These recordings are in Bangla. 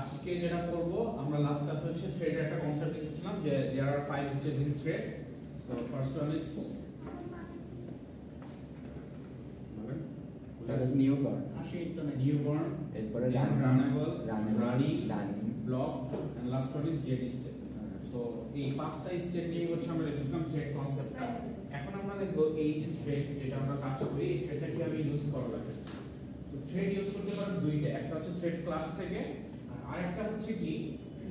আজকে যেটা করব আমরা লাস্ট ক্লাস হচ্ছে থ্রেডের একটা কনসেপ্ট দেখেছিলাম যে there are 5 stage in thread. So first one is new born, new born, এরপরে runnable, running, block and last one is dead state. So এই পাঁচটা স্টেট নিয়ে হচ্ছে আমরা দেখেছিলাম থ্রেড কনসেপ্টটা। এখন আমরা দেখব এই যে থ্রেড যেটা আমরা কাজ করি এই থ্রেডটা কিভাবে ইউজ করা লাগে। সো থ্রেড ইউজ করতে পারেন দুইটা, একটা হচ্ছে থ্রেড ক্লাস থেকে আর আরেকটা হচ্ছে কি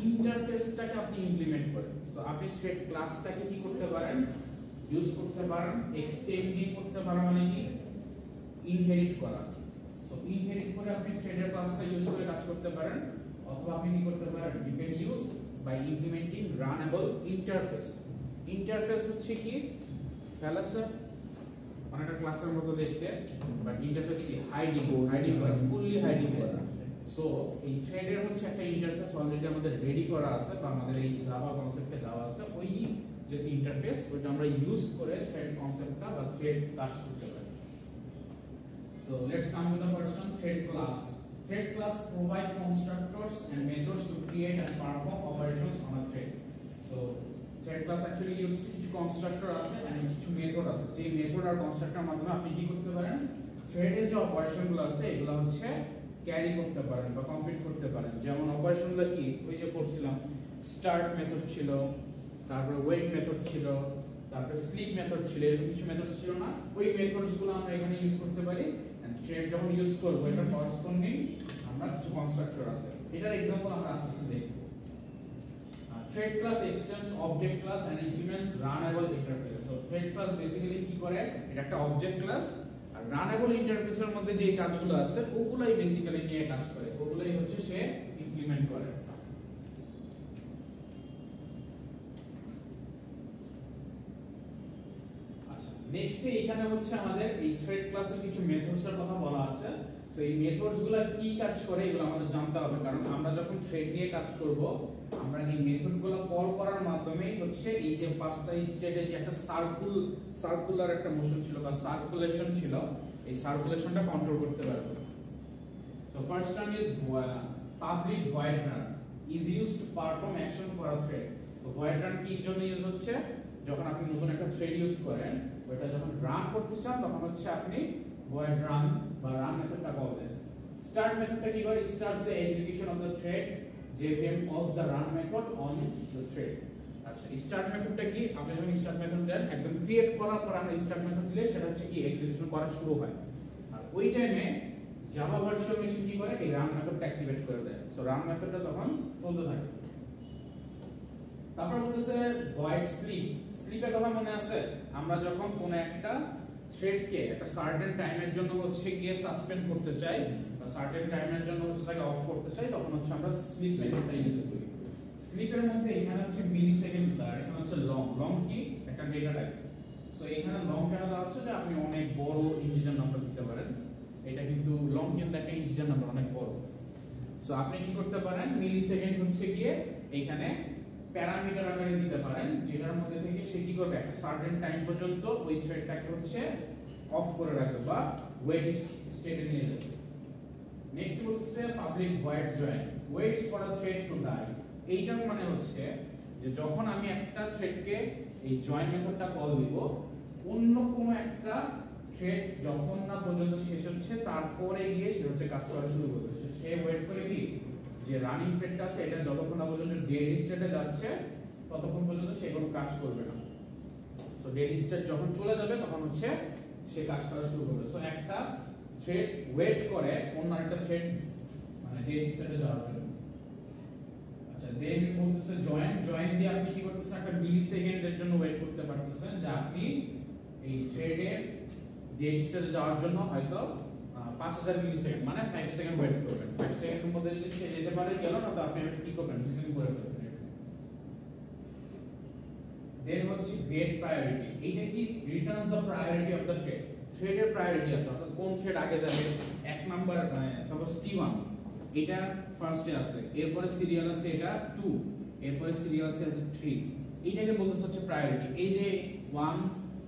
ইন্টারফেসটাকে আপনি ইমপ্লিমেন্ট করেন। সো আপনি থ্রেড ক্লাসটাকে কি করতে পারেন, ইউজ করতে পারেন, এক্সটেন্ডিং করতে পারেন, মানে কি ইনহেরিট করা। সো ইনহেরিট করে আপনি থ্রেডের ক্লাসটা ইউজ করে কাজ করতে পারেন, অথবা আপনি কি করতে পারেন, you can use by implementing runnable interface. Interface হচ্ছে কি খেয়াল আছে অনেকটা ক্লাসের মতো দেখতে, বাট ইন্টারফেস কি হাইডিং করা, ফুললি হাইডিং করা। সো এই থ্রেডের হচ্ছে একটা ইন্টারফেস অলরেডি আমাদের রেডি করা আছে, তো আমাদের এই জাভা কনসেপ্টে দেওয়া আছে। ওই যে ইন্টারফেস ওটা আমরা ইউজ করে থ্রেড কনসেপ্টটা বা থ্রেড কাজ করতে পারি। So let's come to the first one, thread class. Thread class provide constructors and methods to create and perform operations on a thread. So thread class actually use কিছু constructor আছে and কিছু মেথড আছে। যে মেথড আর কনস্ট্রাক্টর মাধ্যমে আপনি কি করতে পারেন, থ্রেডের যে অপারেশনগুলো আছে এগুলো হচ্ছে ক্যারি করতে পারেন বা কমপ্লিট করতে পারেন। যেমন অপারেশনগুলো কি ওই যে করছিলাম, স্টার্ট মেথড ছিল, তারপরে ওয়েট মেথড ছিল, তারপরে স্লিপ মেথড ছিল, এরকম কিছু মেথড ছিল না? ওই মেথডসগুলো আমরা এখানে ইউজ করতে পারি। এন্ড থ্রেড যখন ইউজ করব এটা করেসপন্ডিং আমরা কিছু কনস্ট্রাক্টর আছে, এটার एग्जांपल আমরা আস্তে আস্তে দেখব। Thread class extends object class and implements runnable interface. So thread class basically কি করে, এটা একটা অবজেক্ট ক্লাস আর রানেবল ইন্টারফেসের মধ্যে যে কাজগুলো আছে ওগুলাই বেসিক্যালি নিয়ে কাজ করে, ওগুলাই হচ্ছে সে ইমপ্লিমেন্ট করে। নেক্সট এখানে হচ্ছে আমাদের এই থ্রেড ক্লাসের কিছু মেথডস এর কথা বলা আছে। সো এই মেথডসগুলো কি কাজ করে এগুলো আমাদের জানতে হবে, কারণ আমরা যখন থ্রেড নিয়ে কাজ করব আমরা এই মেথডগুলো কল করার মাধ্যমে হচ্ছে এই যে পাঁচটা স্টেটে যে একটা সার্কুলার একটা মোশন ছিল বা সার্কুলেশন ছিল, এই সার্কুলেশনটা কন্ট্রোল করতে পারবো। So first one is public void run is used to perform action for a thread. So void run কি জন্য ইউজ হচ্ছে, যখন আপনি নতুন একটা থ্রেড ইউজ করেন ওটা যখন রান করতে চান তখন হচ্ছে আপনি void run বা রান মেথডটা কল দেন। স্টার্ট মেথডটা কি করে, starts the execution of the thread jvm calls the run method on the thread। আচ্ছা স্টার্ট মেথডটা কি, আপনি যখন স্টার্ট মেথড দেন একদম ক্রিয়েট করার পর আমরা স্টার্ট মেথড দিলে সেটা হচ্ছে কি এক্সিকিউশন করা শুরু হয়, আর ওই টাইমে জাভা ভার্চুয়াল মেশিন কি করে এই রান মেথডটা অ্যাক্টিভেট করে দেয়। সো রান মেথডটা তখন চলতে থাকে। তারপর বলতেছে ভয়েড স্লিপ। স্লিপের কথা মনে আছে, আমরা যখন কোন একটা থ্রেডকে একটা সার্টেন টাইমের জন্য হচ্ছে গিয়ে সাসপেন্ড করতে চাই বা সার্টেন টাইমের জন্য হচ্ছে তাকে অফ করতে চাই তখন হচ্ছে আমরা স্লিপ মেথডটা ইউজ করি। স্লিপের মধ্যে এখানে হচ্ছে মিলি সেকেন্ড আর এখানে হচ্ছে লং কি একটা ডেটা টাইপ। সো এখানে লং কেন দেওয়া হচ্ছে যে আপনি অনেক বড় ইন্টিজার নাম্বার দিতে পারেন, এটা কিন্তু লং কিন্তু একটা ইন্টিজার নাম্বার অনেক বড়। সো আপনি কি করতে পারেন, মিলি সেকেন্ড হচ্ছে গিয়ে এখানে প্যারামিটার আকারে দিতে পারেন, যেটার মধ্যে থেকে সে কি করবে একটা সার্টেন টাইম পর্যন্ত ওই থ্রেডটাকে হচ্ছে অফ করে রাখবে বা ওয়েট স্টেটে নিয়ে যাবে। নেক্সট হচ্ছে public void join waits for a thread to die. এইটার মানে হচ্ছে যে যখন আমি একটা থ্রেডকে এই জয়েন মেথডটা কল দিব, অন্য কোনো একটা থ্রেড যখন না পর্যন্ত শেষ হচ্ছে তারপরে গিয়ে সে হচ্ছে কাজ করা শুরু করবে। সে ওয়েট করে কি যে রানিং থ্রেডটা আছে এটা যতক্ষণ না পর্যন্ত ডেড স্টেটে যাচ্ছে ততক্ষণ পর্যন্ত সে কোনো কাজ করবে না। সো ডেড স্টেট যখন চলে যাবে তখন হচ্ছে সে কাজ করা শুরু করবে। সো একটা থ্রেড ওয়েট করে অন্য একটা থ্রেড মানে ডেড স্টেটে যাওয়ার জন্য। আচ্ছা দেন বলতেছে জয়েন দিয়ে আপনি কি করতেছেন, একটা মিলি সেকেন্ডের জন্য ওয়েট করতে পারতেছেন যে আপনি এই থ্রেডের ডেড স্টেটে যাওয়ার জন্য হয়তো 5000 মিলি সেকেন্ড মানে 5 সেকেন্ড ওয়েট করবেন। 5 সেকেন্ডের মধ্যে যদি সে যেতে পারে গেল না তো আপনি কি করবেন, রিসিভ করে ফেলবেন। দেন হচ্ছে গেট প্রায়োরিটি। এইটা কি returns the priority of the thread. থ্রেডের প্রায়োরিটি আছে, অর্থাৎ কোন থ্রেড আগে যাবে। এক নাম্বার সাপোজ T1 এটা ফার্স্টে আছে, এরপরে সিরিয়াল আছে এটা 2, এরপরে সিরিয়াল আছে 3, এটাকে বলতে হচ্ছে প্রায়োরিটি। এই যে 1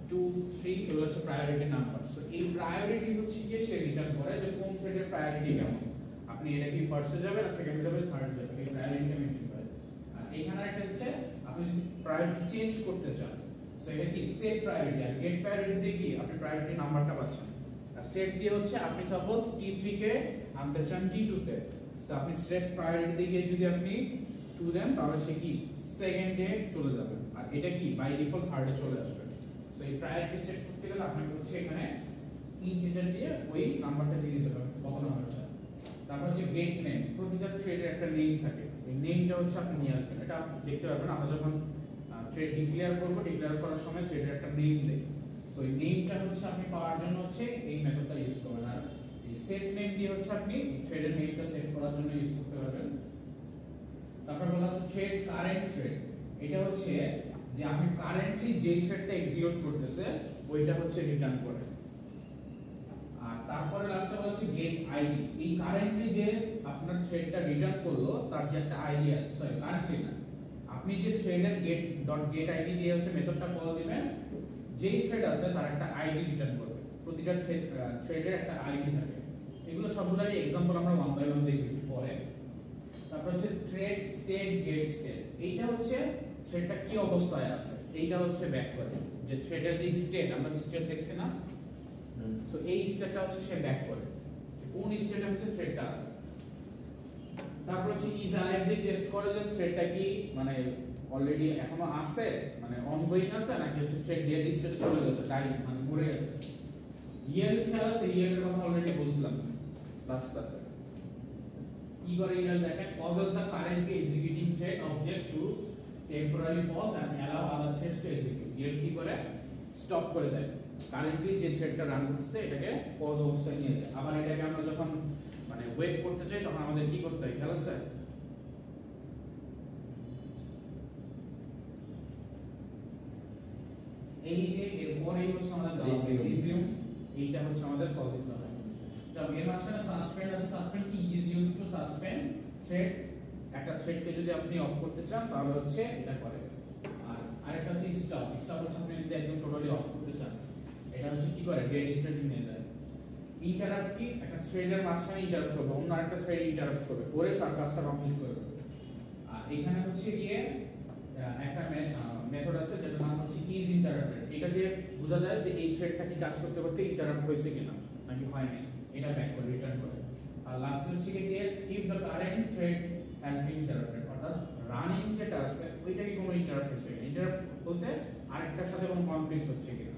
2 3 এগুলো হচ্ছে প্রায়োরিটি নাম্বার। সো এই প্রায়োরিটি হচ্ছে যে সে রিটার্ন করে যে কোন থ্রেডের প্রায়োরিটি কেমন। আপনি এটা কি ফার্স্টে যাবে না সেকেন্ডে যাবে থার্ডে যাবে, এই প্রায়োরিটিটা মেইনটেইন করে। আর এখানে একটা হচ্ছে আপনি যদি প্রায়োরিটি চেঞ্জ করতে চান, সো এটা কি সেট প্রায়োরিটি। আর গেট প্রায়োরিটি দিয়ে কি আপনি প্রায়োরিটি নাম্বারটা পাচ্ছেন। আর সেট দিয়ে হচ্ছে আপনি সাপোজ T3 কে আনতে চান T2 তে, সো আপনি সেট প্রায়োরিটি দিয়ে যদি আপনি 2 দেন তাহলে সে কি সেকেন্ডে চলে যাবে, আর এটা কি বাই ডিফল্ট থার্ডে চলে আসবে। সো এই প্রায়োরিটি সেট করতে গেলে আপনাকে হচ্ছে এখানে ইন্টিজার দিয়ে ওই নাম্বারটা দিয়ে দিতে হবে কত নাম্বারটা। তারপর হচ্ছে গেট নেম, প্রতিটা থ্রেডের একটা নেম থাকে, এই নেমটা হচ্ছে আপনি নিয়ে আসবেন। এটা আপনি দেখতে পারবেন আমরা যখন থ্রেড ডিক্লেয়ার করব, ডিক্লেয়ার করার সময় থ্রেডের একটা নেম দেই। সো এই নেমটা হচ্ছে আপনি পাওয়ার জন্য হচ্ছে এই মেথডটা ইউজ করবেন। আর এই সেট নেম দিয়ে হচ্ছে আপনি থ্রেডের নেমটা সেট করার জন্য ইউজ করতে পারবেন। তারপর বলা আছে থ্রেড কারেন্ট থ্রেড, এটা হচ্ছে যে আপনি কারেন্টলি যে থ্রেডটা এক্সিকিউট করতেছে ওইটা হচ্ছে রিটার্ন করে। আর তারপরে লাস্টে বলা হচ্ছে গেট আইডি, এই কারেন্টলি যে আপনার থ্রেডটা রিটার্ন করলো তার যে একটা আইডি আছে, সরি কারেন্টলি না, আপনি যে থ্রেডের get id দিয়ে হচ্ছে মেথডটা কল দিবেন, যেই থ্রেড আছে তার একটা আইডি রিটার্ন করবে। প্রতিটা থ্রেডের একটা আইডি থাকে। এগুলো সবগুলোরই एग्जांपल আমরা ওয়ান বাই ওয়ান দেখব পরে। তারপর হচ্ছে থ্রেড স্টেট গেট স্টেট, এইটা হচ্ছে থ্রেডটা কি অবস্থায় আছে এইটা হচ্ছে ব্যাক করে, যে থ্রেডের যে স্টেট আমরা যে স্টেট দেখছি না, সো এই স্টেটটা হচ্ছে সে ব্যাক করে কোন স্টেটে হচ্ছে থ্রেডটা আছে। তারপর হচ্ছে ইজ অ্যালাইভ দিয়ে টেস্ট করে যে থ্রেডটা কি মানে অলরেডি এখনো আছে, মানে অনগোইং আছে নাকি হচ্ছে থ্রেড ডেড স্টেটে চলে গেছে, তাই মানে মরে গেছে। ইএল খেলা আছে, ইএল এর কথা অলরেডি বুঝলাম লাস্ট ক্লাসে। কি করে ইএল দেখেন, causes the currently executing thread object to temporarily pause and allow other threads to execute। El কি করে স্টপ করে দেয়, কারেন্টলি যে থ্রেডটা রান করতেছে এটাকে পজ অবস্থায় নিয়ে যায়। আবার এটাকে আমরা যখন মানে ওয়েট করতে চাই তখন আমাদের কি করতে হয় খেয়াল আছে, এই যে এরপরে হচ্ছে আমাদের রিজিউম, এইটা হচ্ছে আমাদের কল দিতে হবে। তবে এর মাঝখানে সাসপেন্ড আছে, সাসপেন্ড কি is used to suspend thread, একটা থ্রেডকে যদি আপনি অফ করতে চান তাহলে হচ্ছে এটা করে। আর আরেকটা হচ্ছে স্টপ, স্টপ হচ্ছে আপনি যদি একদম টোটালি অফ করতে চান, এটা হচ্ছে কি করে ডেড স্টেট নিয়ে যায়। ইন্টারাপ্ট কি একটা থ্রেডের মাঝখানে ইন্টারাপ্ট করবে, অন্য আরেকটা থ্রেড ইন্টারাপ্ট করবে, করে তার কাজটা কমপ্লিট করবে। আর এখানে হচ্ছে গিয়ে একটা মেথড আছে যেটার নাম হচ্ছে ইজ ইন্টারাপ্টেড, এটা দিয়ে বোঝা যায় যে এই থ্রেডটা কি কাজ করতে করতে ইন্টারাপ্ট হয়েছে কিনা নাকি হয়নি, এটা ব্যাক করে রিটার্ন করে। আর লাস্ট হচ্ছে কি test if the current thread has been interrupted, অর্থাৎ রানিং যেটা আছে ওইটা কি কোনো ইন্টারাপ্ট হচ্ছে কিনা, ইন্টারাপ্ট বলতে আরেকটার সাথে কোনো কনফ্লিক্ট হচ্ছে কিনা।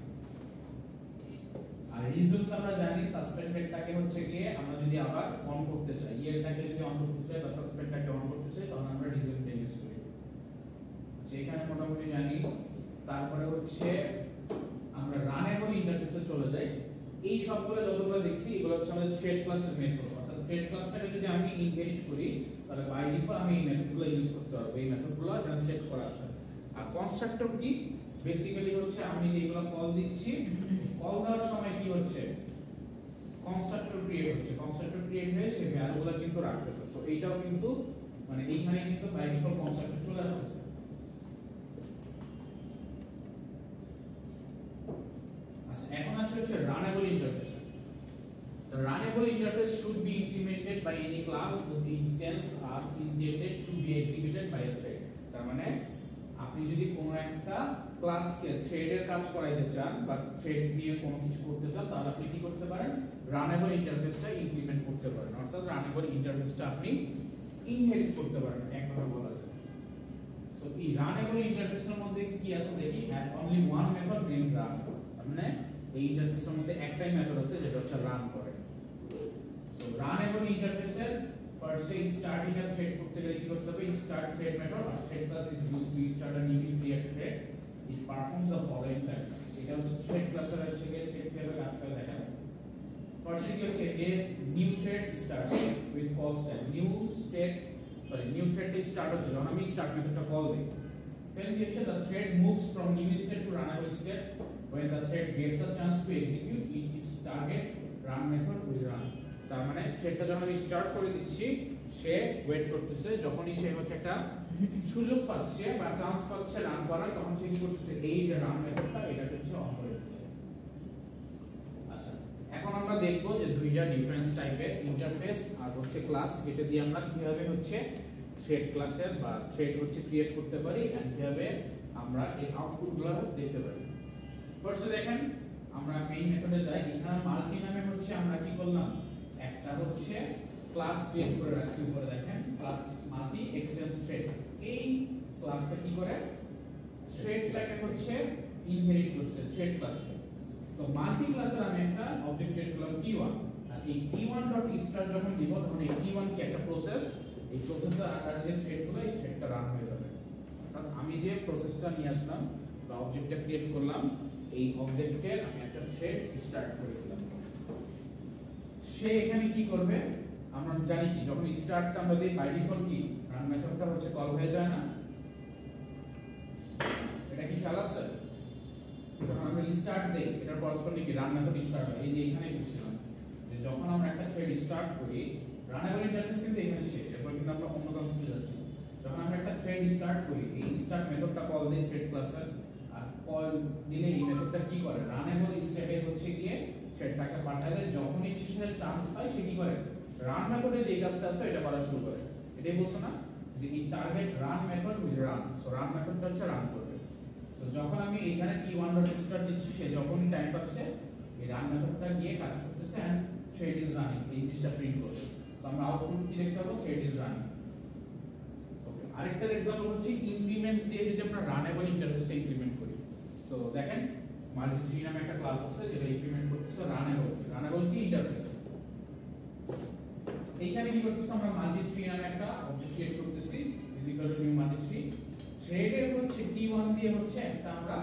আর রিজুম তো আমরা জানি সাসপেন্ডেডটাকে হচ্ছে গিয়ে আমরা যদি আবার অন করতে চাই, ইয়েরটাকে যদি অন করতে চাই বা সাসপেন্ডটাকে অন করতে চাই তখন আমরা রিজুমটা ইউজ করি, যেখানে মোটামুটি জানি। তারপরে হচ্ছে আমরা রানেবল ইন্টারফেসে চলে যাই। এই সবগুলো যতগুলো দেখছি এগুলো হচ্ছে আমাদের থ্রেড ক্লাসের মেথড, অর্থাৎ থ্রেড ক্লাসটাকে যদি আমি ইনহেরিট করি তাহলে বাই ডিফল্ট আমি এই মেথডগুলো ইউজ করতে পারবো, এই মেথডগুলো যেটা সেট করা আছে। আর কনস্ট্রাক্টর কি বেসিক্যালি হচ্ছে আমি যেগুলো কল দিচ্ছি, কল দেওয়ার সময় কি হচ্ছে কনস্ট্রাক্টর ক্রিয়েট হচ্ছে, কনস্ট্রাক্টর ক্রিয়েট হয়ে সেই ভ্যালুগুলো কিন্তু রাখতেছে। সো এইটাও কিন্তু মানে এইখানে কিন্তু বাই ডিফল্ট কনস্ট্রাক্টর চলে আসছে। আচ্ছা এখন আসলে হচ্ছে runnable interface. The runnable interface should be implemented by any class whose instance are intended to be executed by a thread। তার মানে আপনি যদি কোনো একটা ক্লাসকে থ্রেডের কাজ করাইতে চান বা থ্রেড দিয়ে কোনো কিছু করতে চান তাহলে আপনি কি করতে পারেন, রানেবল ইন্টারফেসটা ইমপ্লিমেন্ট করতে পারেন, অর্থাৎ রানেবল ইন্টারফেসটা আপনি ইনহেরিট করতে পারেন একভাবে বলা যায়। সো এই রানেবল ইন্টারফেসের মধ্যে কি আছে দেখি, only one method named run, মানে এই ইন্টারফেসের মধ্যে একটাই মেথড আছে যেটা হচ্ছে রান করে। সো রানেবল ইন্টারফেসের ফার্স্টে স্টার্টিং এ থ্রেড করতে গেলে কি করতে হবে, স্টার্ট থ্রেড মেথড আর thread class is used to start a newly created thread, it performs the following task. এটা হচ্ছে থ্রেড ক্লাসের হচ্ছে গিয়ে থ্রেড কিভাবে কাজ করে দেখা যায়। ফার্স্টে কি হচ্ছে a new thread starts with call stack, new thread start হচ্ছে যখন আমি স্টার্ট মেথডটা কল দিই। সেকেন্ড কি হচ্ছে the thread moves from new state to runnable state when the thread gets a chance to execute its target run method will run। তার মানে থ্রেডটা যখন আমি স্টার্ট করে দিচ্ছি সে ওয়েট করতেছে, যখনই সে হচ্ছে একটা সুযোগ পাচ্ছে বা চান্স পাচ্ছে রান করার তখন সে কি করতেছে এই যে রান মেথডটা এটাকে হচ্ছে অন করে দিচ্ছে। আচ্ছা এখন আমরা দেখব যে দুইটা ডিফারেন্স টাইপের ইন্টারফেস আর হচ্ছে ক্লাস, এটা দিয়ে আমরা কিভাবে হচ্ছে থ্রেড ক্লাসের বা থ্রেড হচ্ছে ক্রিয়েট করতে পারি এন্ড কিভাবে আমরা এই আউটপুটগুলো দেখতে পারি। ফার্স্টে দেখেন আমরা মেইন মেথডে যাই। এখানে মাল্টি নামে হচ্ছে আমরা কি করলাম, একটা হচ্ছে ক্লাস ক্রিয়েট করে রাখছি। উপরে দেখেন ক্লাস মাল্টি এক্সটেন্ড থ্রেড। এই ক্লাসটা কি করে থ্রেডটাকে হচ্ছে ইনহেরিট করছে থ্রেড ক্লাসকে। সো মাল্টি ক্লাসের আমি একটা অবজেক্ট ক্রিয়েট করলাম t1, আর এই t1.start যখন দিব তখন এই t1 কি একটা প্রসেস, এই প্রসেসের আন্ডারে যে থ্রেডগুলো এই থ্রেডটা রান হয়ে যাবে। অর্থাৎ আমি যে প্রসেসটা নিয়ে আসলাম বা অবজেক্টটা ক্রিয়েট করলাম, এই অবজেক্টের আমি একটা থ্রেড স্টার্ট করে দিলাম। সে এখানে কি করবে আমরা জানি কি, যখন স্টার্টটা আমরা দেই বাই ডিফল্ট কি রান মেথডটা হচ্ছে কল হয়ে যায় না, এটা কি খেয়াল আছে? যখন আমরা স্টার্ট দেই এটার করেসপন্ডিং কি রান মেথড স্টার্ট হয়। এই যে এখানে বুঝছিলাম যে যখন আমরা একটা থ্রেড স্টার্ট করি রানেবল ইন্টারফেস কিন্তু এখানে শেষ, এরপর কিন্তু আমরা অন্য কনসেপ্টে যাচ্ছি। যখন আমরা একটা থ্রেড স্টার্ট করি এই স্টার্ট মেথডটা কল দেই থ্রেড ক্লাসের, আর কল দিলে এই মেথডটা কি করে রানেবল স্টেপে হচ্ছে গিয়ে থ্রেডটাকে পাঠায় দেয়। যখন ইচ্ছে সে চান্স পায় সে কি করে রান মেথডে যে কাজটা আছে এটা করা শুরু করে। এটাই বলছো না যে এই target run method will run. So run মেথডটা হচ্ছে রান করবে। সো যখন আমি এইখানে t1.start দিচ্ছি সে যখনই টাইম পাচ্ছে এই রান মেথডটা গিয়ে কাজ করতেছে এন্ড থ্রেড ইজ রানিং, এই জিনিসটা প্রিন্ট করবে। সো আমরা আউটপুট কি দেখতে পাবো, থ্রেড ইজ রানিং। ওকে, আরেকটা एग्जांपल হচ্ছে ইনক্রিমেন্টস দিয়ে যদি আমরা রানেবল ইন্টারফেসটা ইমপ্লিমেন্ট করি। সো দেখেন মাল্টি নামে একটা ক্লাস আছে যেটা ইমপ্লিমেন্ট করতেছে রানেবল। রানেবল কি ইন্টারফেস। এইখানে কি করতেছে আমরা মাল্টি নামে একটা অবজেক্ট ক্রিয়েট করতেছি is equal to new multi থ্রেডের হচ্ছে t1 দিয়ে হচ্ছে একটা আমরা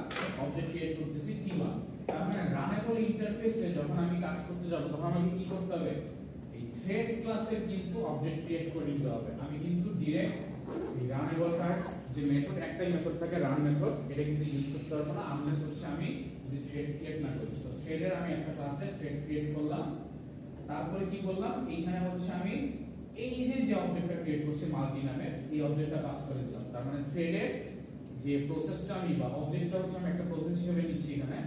অবজেক্ট ক্রিয়েট করতেছি t1। তার মানে রানেবল ইন্টারফেসে যখন আমি কাজ করতে যাব তখন আমাকে কি করতে হবে, এই থ্রেড ক্লাসের কিন্তু অবজেক্ট ক্রিয়েট করে নিতে হবে। আমি কিন্তু ডাইরেক্ট এই রানেবলটার যে মেথড একটাই মেথড থাকে রান মেথড, এটা কিন্তু ইউজ করতে পারবো না আনলেস হচ্ছে আমি যদি থ্রেড ক্রিয়েট না করি। সো থ্রেডের আমি একটা ক্লাসে থ্রেড ক্রিয়েট করলাম, তারপরে কি করলাম এইখানে হচ্ছে আমি এই যে অবজেক্টটা ক্রিয়েট করছি মাল্টি নামে এই অবজেক্টটা পাস করে দিলাম। তার মানে থ্রেডের যে প্রসেসটা আমি বা অবজেক্টটা হচ্ছে আমি একটা প্রসেস হিসেবে নিচ্ছি এখানে।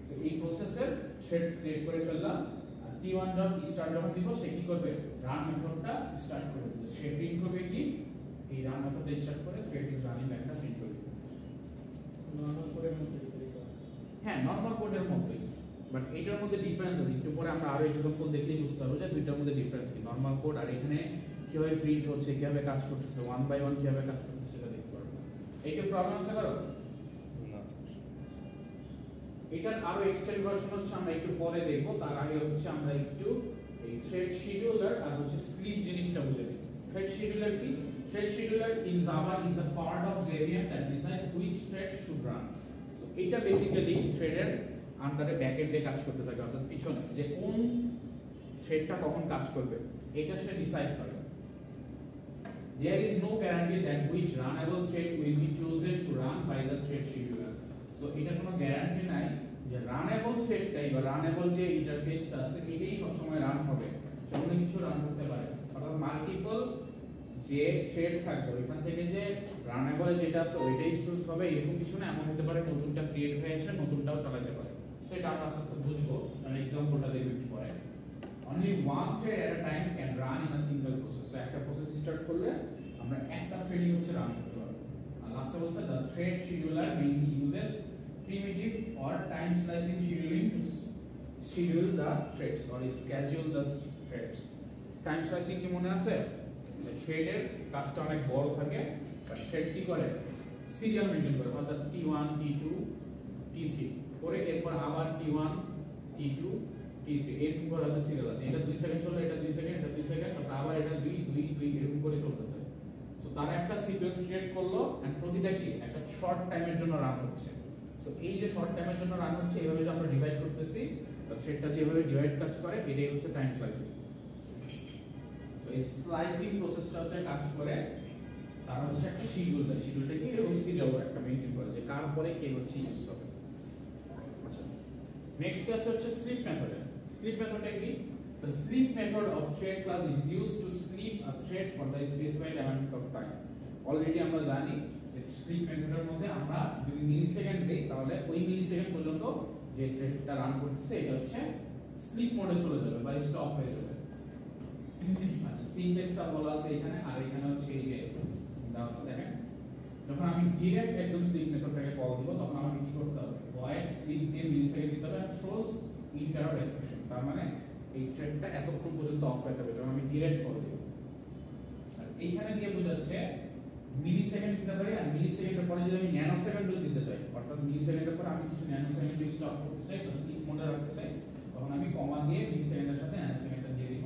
সো এই প্রসেসের থ্রেড ক্রিয়েট করে ফেললাম, আর t1.start যখন দিব সে কি করবে রান মেথডটা স্টার্ট করে দিবে। সে প্রিন্ট করবে কি এই রান মেথডটা স্টার্ট করে থ্রেড ইজ রানিং একটা প্রিন্ট করবে। নরমাল কোডের মতোই। হ্যাঁ নরমাল কোডের মতোই, বাট এটার মধ্যে ডিফারেন্স আছে। একটু পরে আমরা আরো एग्जांपल দেখলেই বুঝতে পারবো যে দুইটার মধ্যে ডিফারেন্স কি। নরমাল কোড আর এখানে কিভাবে প্রিন্ট হচ্ছে, কিভাবে কাজ করতেছে, ওয়ান বাই ওয়ান কিভাবে কাজ করতেছে সেটা দেখতে পারবো। এইটা প্রবলেম আছে কারো না? এটার আরো এক্সটেন্ড ভার্সন হচ্ছে আমরা একটু পরে দেখব। তার আগে হচ্ছে আমরা একটু এই থ্রেড শিডিউলার আর হচ্ছে স্লিপ জিনিসটা বুঝে নিই। থ্রেড শিডিউলার কি? Thread scheduler in Java is the part of JVM that decide which thread should run. So এটা বেসিক্যালি থ্রেডের আন্ডারে ব্যাকএন্ডে কাজ করতে থাকে, অর্থাৎ পিছনে যে কোন থ্রেডটা কখন কাজ করবে এটা সে ডিসাইড করে। There is no guarantee that which runnable thread will be chosen to run by the thread scheduler. So এটা কোনো গ্যারান্টি নাই যে রানেবল থ্রেডটাই বা রানেবল যে ইন্টারফেসটা আছে এটাই সব সময় রান হবে, সেখানে কিছু রান করতে পারে। অর্থাৎ মাল্টিপল যে থ্রেড থাকবে এখান থেকে যে রানেবল যেটা আছে ওইটাই চুজ হবে এরকম কিছু না। এমন হতে পারে নতুনটা ক্রিয়েট হয়ে এসে নতুনটাও চালাতে পারে, সেটা আমরা আস্তে আস্তে বুঝবো। কারণ एग्जांपलটা দেখব একটু পরে। Only one thread at a time can run in a single process. So একটা প্রসেস স্টার্ট করলে আমরা একটা থ্রেডই হচ্ছে রান করতে পারবো। আর লাস্টে বলছে the thread scheduler mainly uses primitive or time slicing scheduling to schedule the threads or schedule the threads. Time slicing কি মনে আছে? থ্রেডের কাজটা অনেক বড় থাকে, বাট থ্রেড কি করে সিরিয়াল মেইনটেইন করে, অর্থাৎ t1 t2 t3 পরে এরপর আবার t1 t2 t3 এরকম করে হয়তো সিরিয়াল আছে। এটা 2 সেকেন্ড চলে, এটা 2 সেকেন্ড, এটা 2 সেকেন্ড, তারপর আবার এটা 2 2 2 এরকম করে চলতেছে। সো তারা একটা সিকোয়েন্স ক্রিয়েট করলো এন্ড প্রতিটা কি একটা শর্ট টাইমের জন্য রান হচ্ছে। সো এই যে শর্ট টাইমের জন্য রান হচ্ছে এইভাবে যে আমরা ডিভাইড করতেছি, থ্রেডটা যেভাবে ডিভাইড কাজ করে এটাই হচ্ছে টাইম স্লাইসিং। সো এই স্লাইসিং প্রসেসটা হচ্ছে কাজ করে তার হচ্ছে একটা শিডিউল দেয়, শিডিউলটাকে ওই সিরিয়াল একটা মেইনটেইন করে যে কার পরে কে হচ্ছে ইউজ হবে। আচ্ছা নেক্সট আছে হচ্ছে স্লিপ মেথড। স্লিপ মেথডটা কি? The sleep method of thread class is used to sleep a thread for the specified amount of time. Already আমরা জানি যে স্লিপ মেথডের মধ্যে আমরা যদি মিলিসেকেন্ড দেই তাহলে ওই মিলিসেকেন্ড পর্যন্ত যে থ্রেডটা রান করতেছে এটা হচ্ছে স্লিপ মোডে চলে যাবে বা স্টপ হয়ে যাবে। আচ্ছা সিনট্যাক্সটা বলা আছে এখানে, আর এখানে হচ্ছে এই যে দাও দেখেন, যখন আমি ডিরেক্ট একদম স্লিপ মেথডটাকে কল দিব তখন আমাকে কি করতে হবে, ভয়েড স্লিপ দিয়ে মিলিসেকেন্ড দিতে হবে, থ্রোস ইন্টারাপ্ট এক্সেপশন, তার মানে এই থ্রেডটা এতক্ষণ পর্যন্ত অফ হয়ে থাকবে যখন আমি ডিরেক্ট কল দিব। আর এইখানে দিয়ে বোঝাচ্ছে মিলিসেকেন্ড দিতে পারি, আর মিলিসেকেন্ডের পরে যদি আমি ন্যানো সেকেন্ডও দিতে চাই, অর্থাৎ মিলিসেকেন্ডের পরে আমি কিছু ন্যানো সেকেন্ড স্টপ করতে চাই বা স্লিপ মোডে রাখতে চাই, তখন আমি কমা দিয়ে মিলিসেকেন্ডের সাথে ন্যানো সেকেন্ডটা দিয়ে দিব।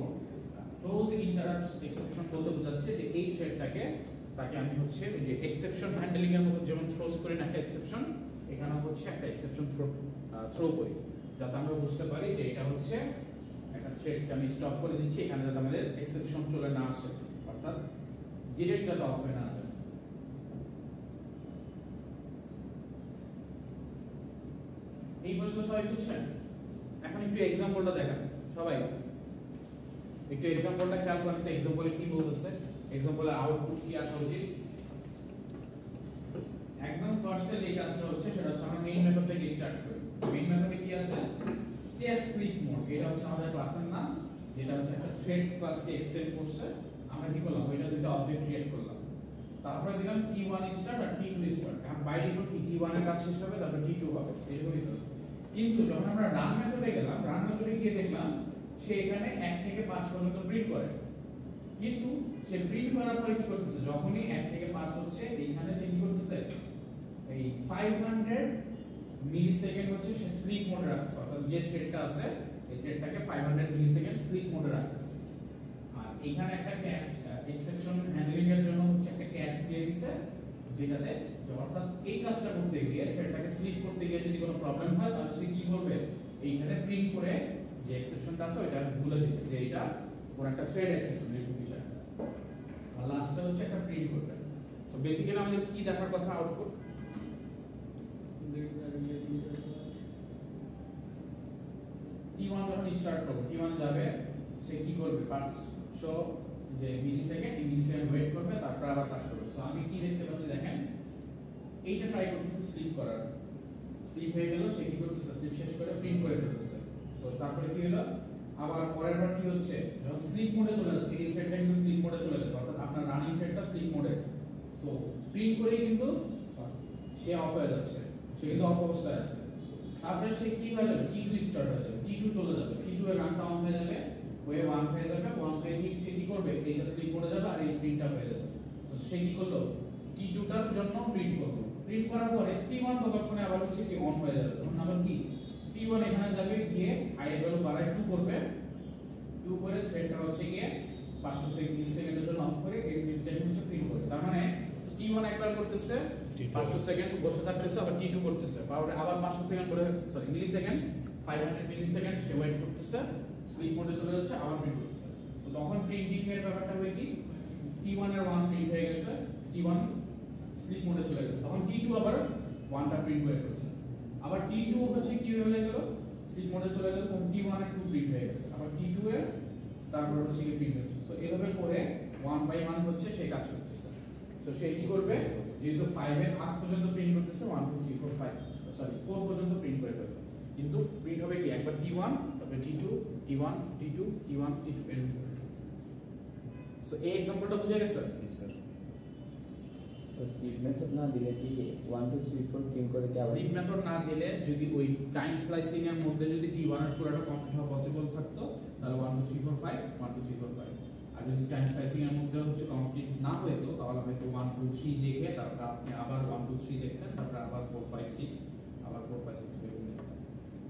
ক্লোজ ইন্টারাপ্ট এক্সেপশন বলতে বোঝাচ্ছে যে এই থ্রেডটাকে তাকে আমি হচ্ছে ওই যে এক্সেপশন হ্যান্ডলিং এর মতো যেমন থ্রোস করি না একটা এক্সেপশন, এখানে হচ্ছে একটা এক্সেপশন থ্রো করি, যাতে আমরা বুঝতে পারি যে এটা হচ্ছে একটা থ্রেডকে আমি স্টপ করে দিচ্ছি, এখানে যাতে আমাদের এক্সেপশন চলে না আসে, অর্থাৎ ডিরেক্ট যাতে অফ হয়ে না যায়। এই পর্যন্ত সবাই বুঝছেন? এখন একটু এক্সাম্পলটা দেখেন সবাই, একটু এক্সাম্পলটা খেয়াল করেন তো, এক্সাম্পলে কি বলতেছে, এক্সাম্পলের আউটপুট কি আসা উচিত। একদম ফার্স্টে যে কাজটা হচ্ছে সেটা হচ্ছে আমরা মেইন মেথড থেকে স্টার্ট করি। মেইন মেথডে কি আছে, টেস্ট স্লিপ মোড, এটা হচ্ছে আমাদের ক্লাসের নাম, যেটা হচ্ছে একটা থ্রেড ক্লাসকে এক্সটেন্ড করছে। আমরা কি করলাম, ওইটা দুটো অবজেক্ট ক্রিয়েট করলাম, তারপরে দিলাম t1 স্টার্ট আর t2 স্টার্ট। এখন বাই ডিফল্ট t1 এর কাজ শেষ হবে, তারপর t2 হবে, এরকমই তো। কিন্তু যখন আমরা রান মেথডে গেলাম, রান মেথডে গিয়ে দেখলাম সে এখানে 1 থেকে 5 পর্যন্ত প্রিন্ট করে, কিন্তু সে প্রিন্ট করার পরে কি করতেছে, যখনই 1 থেকে 5 হচ্ছে এইখানে সে কি করতেছে, এই 500 মিলিসেকেন্ড হচ্ছে সে স্লিপ মোডে রাখছে, অর্থাৎ যে থ্রেডটা আছে এই থ্রেডটাকে 500 মিলিসেকেন্ড স্লিপ মোডে রাখছে। আর এখানে একটা ক্যাচ এক্সেপশন হ্যান্ডলিং এর জন্য হচ্ছে একটা ক্যাচ দিয়ে দিয়েছে, যেটাতে অর্থাৎ এই কাজটা করতে গিয়ে থ্রেডটাকে স্লিপ করতে গিয়ে যদি কোনো প্রবলেম হয় তাহলে সে কি করবে, এইখানে প্রিন্ট করে যে এক্সেপশনটা আছে ওটা ভুলে দিবে যে এটা কোন একটা থ্রেড এক্সেপশন এরকম বিষয়, আর লাস্টে হচ্ছে একটা প্রিন্ট করবে। সো বেসিক্যালি আমাদের কি দেখার কথা, আউটপুট t1 যখন স্টার্ট করব, t1 যাবে, সে কি করবে, 500 যে মিলিসেকেন্ড, এই মিলিসেকেন্ড ওয়েট করবে, তারপর আবার কাজ করবে। সো আমি কি দেখতে পাচ্ছি দেখেন, এইটা ট্রাই করতেছে স্লিপ করার, স্লিপ হয়ে গেল, সে কি করতেছে, স্লিপ শেষ করে প্রিন্ট করে ফেলতেছে। সো তারপরে কি হলো, আবার পরের বার কি হচ্ছে, যখন স্লিপ মোডে চলে যাচ্ছে, এই থ্রেডটা কিন্তু স্লিপ মোডে চলে গেছে, অর্থাৎ আপনার রানিং থ্রেডটা স্লিপ মোডে। সো প্রিন্ট করেই কিন্তু সে অফ হয়ে যাচ্ছে, সে কিন্তু অফ অবস্থায় আছে। তারপরে সে কি হয়ে যাবে, t2 স্টার্ট হয়ে যাবে, t2 চলে যাবে, t2 এর রানটা অন হয়ে যাবে, ওয়ে 1 হয়ে যাবে, 1 হয়ে কি সে কি করবে, এইটা স্লিপ মোডে যাবে আর এই প্রিন্টটা হয়ে যাবে। সো সে কি করলো, t2 টার জন্য প্রিন্ট করলো, প্রিন্ট করার পরে t1 ততক্ষণে আবার হচ্ছে কি অন হয়ে যাবে, তখন আবার কি t1 এখানে যাবে, গিয়ে i এর ভ্যালু বাড়ায় 2 করবে, 2 করে থ্রেডটা হচ্ছে গিয়ে 500 মিলিসেকেন্ডের জন্য অফ করে এই প্রিন্টটা হচ্ছে প্রিন্ট করে। তার মানে t1 একবার করতেছে 500 সেকেন্ড বসে থাকতেছে, আবার t2 করতেছে, আবার 500 সেকেন্ড করে সরি মিলিসেকেন্ড 500 মিলিসেকেন্ড সে ওয়েট করতেছে, স্লিপ মোডে চলে যাচ্ছে, আবার প্রিন্ট করতেছে। সো তখন প্রিন্টিং এর ব্যাপারটা হয় কি, t1 এর 1 প্রিন্ট হয়ে গেছে, t1 স্লিপ মোডে চলে গেছে, তখন t2 আবার 1টা প্রিন্ট করে ফেলছে, আবার t2 হচ্ছে কি হয়ে গেল, স্লিপ মোডে চলে গেল, তখন t1 এর 2 প্রিন্ট হয়ে গেছে, আবার t2 এর তারপর হচ্ছে কি প্রিন্ট হচ্ছে। সো এভাবে করে 1 বাই 1 হচ্ছে সেই কাজ করতেছে। সো সে কি করবে, যেহেতু 5 এর 8 পর্যন্ত প্রিন্ট করতেছে, 1 2 3 4 5 সরি 4 পর্যন্ত প্রিন্ট করে ফেলবে, কিন্তু প্রিন্ট হবে কি একবার t1 তারপরে t2 t1 t2 t1 t2 এরকম। সো এই एग्जांपलটা বুঝে গেছে স্যার? তো স্লিপ মেথড না দিলে কি 1 2 3 4 প্রিন্ট করে কি আবার স্লিপ মেথড না দিলে যদি ওই টাইম স্লাইসিং এর মধ্যে যদি t1 এর পুরোটা কমপ্লিট হওয়া পসিবল থাকতো তাহলে 1 2 3 4 5 1 2 3 4 5, আর যদি টাইম স্লাইসিং এর মধ্যে হচ্ছে কমপ্লিট না হতো তাহলে হয়তো 1 2 3 দেখে তারপর আপনি আবার 1 2 3 দেখতেন, তারপর আবার 4 5 6 আবার 4 5 6 এরকম দেখতেন।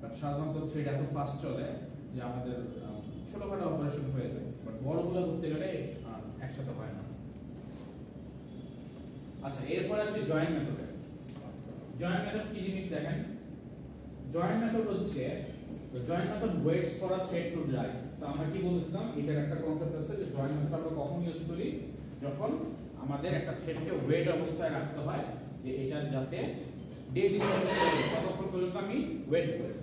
বাট সাধারণত থ্রেড এত ফাস্ট চলে যে আমাদের ছোটখাটো অপারেশন হয়ে যায়, বাট বড়গুলো করতে গেলে একসাথে হয় না। আচ্ছা এরপর আসি জয়েন্ট মেথডে। জয়েন্ট মেথড কি জিনিস দেখেন, জয়েন্ট মেথড হচ্ছে join method waits for a thread to right. So আমরা কি বলছিলাম, এটার একটা কনসেপ্ট আছে যে জয়েন্ট মেথড আমরা কখন ইউজ করি, যখন আমাদের একটা থ্রেডকে ওয়েট অবস্থায় রাখতে হয়, যে এটা যাতে ডেড স্টেটে চলে ততক্ষণ পর্যন্ত আমি ওয়েট করি।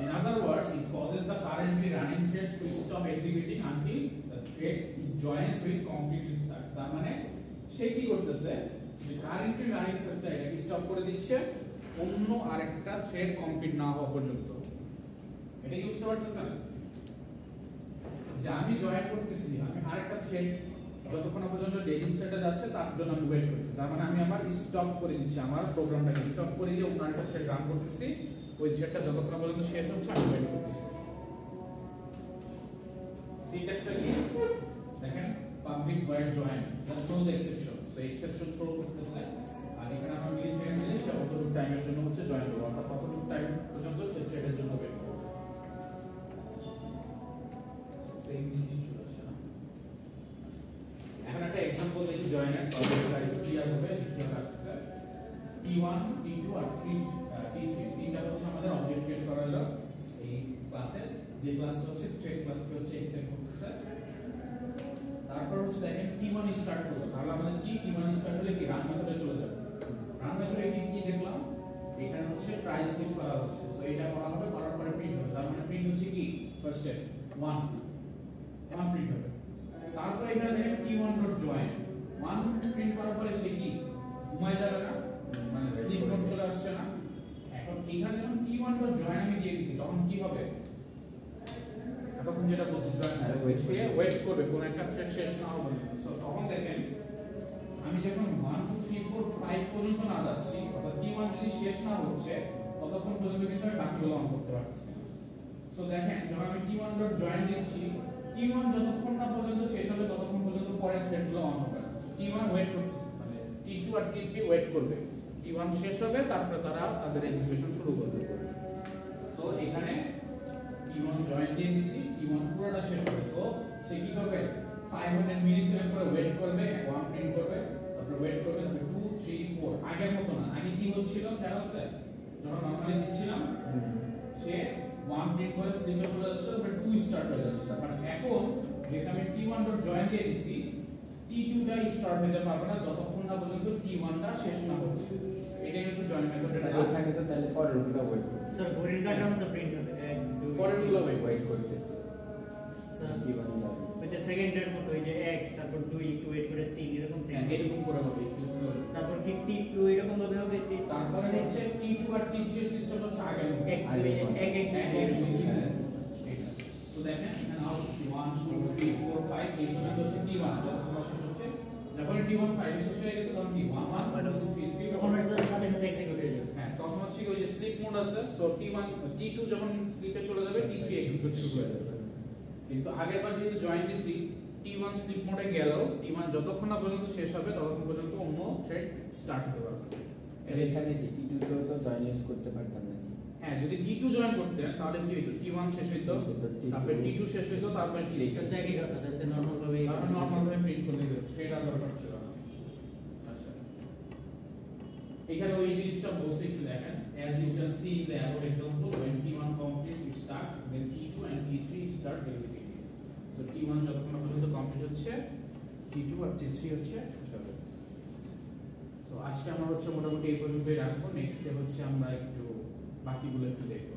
In other words, it causes the currently running threads to stop executing until the thread joins with complete restart. তার মানে সে কি করতেছে, যে কারেন্টলি রানিং থ্রেডটা এটাকে স্টপ করে দিচ্ছে অন্য আরেকটা থ্রেড কমপ্লিট না হওয়া পর্যন্ত। এটা কি বুঝতে পারতেছেন যে আমি জয়েন করতেছি আমি আরেকটা থ্রেড যতক্ষণ পর্যন্ত ডেইলি স্টেটে যাচ্ছে তার জন্য আমি ওয়েট করতেছি তার মানে আমি আমার স্টপ করে দিচ্ছি আমার প্রোগ্রামটাকে স্টপ করে দিয়ে অন্য একটা থ্রেড রান করতেছি ওই থ্রেডটা যতক্ষণ পর্যন্ত শেষ হচ্ছে আমি ওয়েট করতেছি সিনট্যাক্সটা কি দেখেন public void join that throws exception so exception throw করতেছে আর এখানে আমরা মিলি সেকেন্ড দিলে সে কতটুকু টাইমের জন্য হচ্ছে জয়েন করব অর্থাৎ কতটুকু টাইম পর্যন্ত সে থ্রেডের জন্য ওয়েট করবে সেম জিনিস চলে আসছে না এখন একটা एग्जांपल দেখি জয়েনের প্রবলেমটা একটু ক্লিয়ার হবে কি আসছে T1 T2 আর T3 তিনটা হচ্ছে আমাদের অবজেক্ট ক্রিয়েট করা হলো এই ক্লাসে যে ক্লাসটা হচ্ছে থ্রেড ক্লাসকে হচ্ছে এক্সটেন্ড করতেছে তারপর হচ্ছে দেখেন T1 স্টার্ট করলো তাহলে আমাদের কি T1 স্টার্ট হলে কি রান মেথডে চলে যাবে রান মেথডে কি দেখলাম এখানে হচ্ছে ট্রাই স্লিপ করা হচ্ছে সো এটা করা হবে করার পরে প্রিন্ট হবে তার মানে প্রিন্ট হচ্ছে কি ফার্স্ট স্টেপ 1 প্রিন্ট হবে তারপর এখানে দেখেন T1.join 1 প্রিন্ট করার পরে সে কি ঘুমায় যাবে না মানে স্লিপ মোড চলে আসছে না এখন এখানে যখন T1.join আমি দিয়ে দিছি তখন কি হবে তখন যেটা বলছি জয়েন সে ওয়েট করবে কোন একটা থ্রেড শেষ না হওয়া পর্যন্ত সো তখন দেখেন আমি যখন 1 2 3 4 5 পর্যন্ত না যাচ্ছি অর্থাৎ T1 যদি শেষ না হচ্ছে ততক্ষণ পর্যন্ত কিন্তু আমি বাকিগুলো অন করতে পারছি সো দেখেন যখন আমি T1.join দিচ্ছি T1 যতক্ষণ না পর্যন্ত শেষ হবে ততক্ষণ পর্যন্ত পরের থ্রেডগুলো অন হবে T1 ওয়েট করতেছে মানে T2 আর T3 ওয়েট করবে T1 শেষ হবে তারপর তারা তাদের এক্সিকিউশন শুরু করবে সো এখানে T1 জয়েন দিয়ে দিছি T1 পুরোটা শেষ হবে সো সে কি করবে 500 মিলিসেকেন্ড পরে ওয়েট করবে 1 প্রিন্ট করবে তারপর ওয়েট করবে তারপর 2 3 4 আগের মত না আগে কি হচ্ছিল খেয়াল আছে যখন নরমালি দিচ্ছিলাম সে 1 প্রিন্ট করে স্লিপে চলে যাচ্ছে তারপর 2 স্টার্ট হয়ে যাচ্ছে মানে এখন যেটা আমি T1.join দিয়ে দিছি T2 টা স্টার্ট হতে পারবে না যতক্ষণ না পর্যন্ত T1 টা শেষ না হচ্ছে এটাই হচ্ছে জয়েন মেথডের কাজ এখানে তো তাহলে পরেরগুলো ওয়েট করবে স্যার ঘড়ির কাঁটার মতো প্রিন্ট হবে 1 2 পরেরগুলো ওয়েট করতেছে স্যার T1 যাবে ওই যে সেকেন্ডের মতো ওই যে 1 তারপর 2 একটু ওয়েট করে 3 এরকম প্রিন্ট এরকম করে হবে একটু স্লো তারপর কি T2 এরকম ভাবে হবে তারপরে হচ্ছে T2 আর T3 এর সিস্টেম হচ্ছে আগের মতো সো দেখেন এখানে আউট 1 2 3 4 5 এই পর্যন্ত হচ্ছে T1 যতক্ষণ শেষ হচ্ছে যখন T1 5 শেষ হয়ে গেছে তখন T1 1 2 3 3 তখন এটা সাথে সাথে এক্সিকিউট হয়ে যাবে হ্যাঁ তখন হচ্ছে ওই যে স্লিপ মোড আছে সো T1 T2 যখন স্লিপে চলে যাবে T3 এক্সিকিউট শুরু হয়ে যাবে কিন্তু আগেরবার যেহেতু জয়েন দিছি T1 স্লিপ মোডে গেল T1 যতক্ষণ না পর্যন্ত শেষ হবে ততক্ষণ পর্যন্ত অন্য থ্রেড স্টার্ট হতে পারবে এখানে T2 তো জয়েন ইউজ করতে পারতাম না হ্যাঁ যদি T2 জয়েন করতেন তাহলে কি হতো T1 শেষ হইতো তারপর T2 শেষ হইতো তারপর T3 এটা একই কথা তাতে নরমাল ভাবে তারপর নরমাল ভাবে প্রিন্ট করে দিত সেটা দরকার ছিল না আচ্ছা এখানে ওই জিনিসটা বলছি একটু দেখেন as you can see in the above example when T1 completes it starts then T2 and T3 start executing so T1 যতক্ষণ পর্যন্ত কমপ্লিট হচ্ছে T2 আর T3 হচ্ছে চলবে সো আজকে আমরা হচ্ছে মোটামুটি এই পর্যন্তই রাখবো নেক্সট ডে হচ্ছে আমরা একটু বাকিগুলো একটু দেখবো